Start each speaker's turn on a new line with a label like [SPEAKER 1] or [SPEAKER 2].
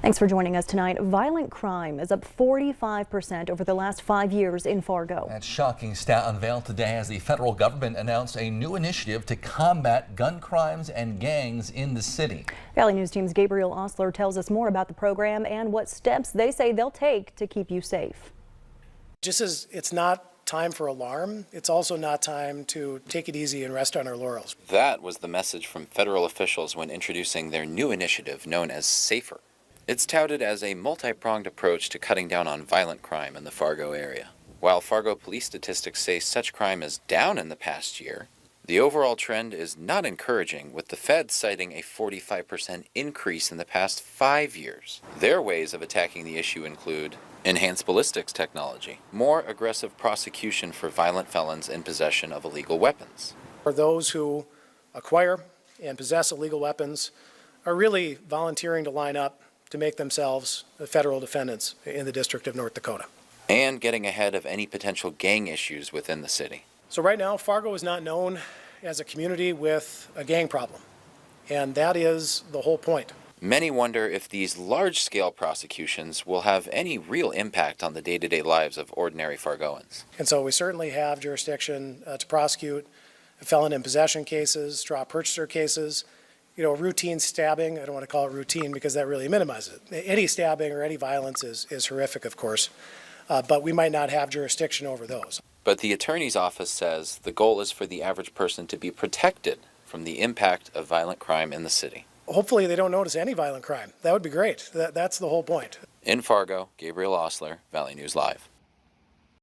[SPEAKER 1] Thanks for joining us tonight. Violent crime is up 45% over the last 5 years in Fargo.
[SPEAKER 2] That shocking stat unveiled today as the federal government announced a new initiative to combat gun crimes and gangs in the city.
[SPEAKER 1] Valley News Team's Gabriel Osler tells us more about the program and what steps they say they'll take to keep you safe.
[SPEAKER 3] Just as it's not time for alarm, it's also not time to take it easy and rest on our laurels.
[SPEAKER 4] That was the message from federal officials when introducing their new initiative known as SAFER. It's touted as a multi-pronged approach to cutting down on violent crime in the Fargo area. While Fargo police statistics say such crime is down in the past year, the overall trend is not encouraging, with the feds citing a 45% increase in the past 5 years. Their ways of attacking the issue include enhanced ballistics technology, more aggressive prosecution for violent felons in possession of illegal weapons.
[SPEAKER 3] For those who acquire and possess illegal weapons are really volunteering to line up to make themselves federal defendants in the District of North Dakota.
[SPEAKER 4] And getting ahead of any potential gang issues within the city.
[SPEAKER 3] So right now, Fargo is not known as a community with a gang problem, and that is the whole point.
[SPEAKER 4] Many wonder if these large-scale prosecutions will have any real impact on the day-to-day lives of ordinary Fargoans.
[SPEAKER 3] And so we certainly have jurisdiction to prosecute felon in possession cases, straw purchaser cases, routine stabbing. I don't want to call it routine because that really minimizes it. Any stabbing or any violence is horrific, of course, but we might not have jurisdiction over those.
[SPEAKER 4] But the attorney's office says the goal is for the average person to be protected from the impact of violent crime in the city.
[SPEAKER 3] Hopefully they don't notice any violent crime. That would be great. That's the whole point.
[SPEAKER 4] In Fargo, Gabriel Osler, Valley News Live.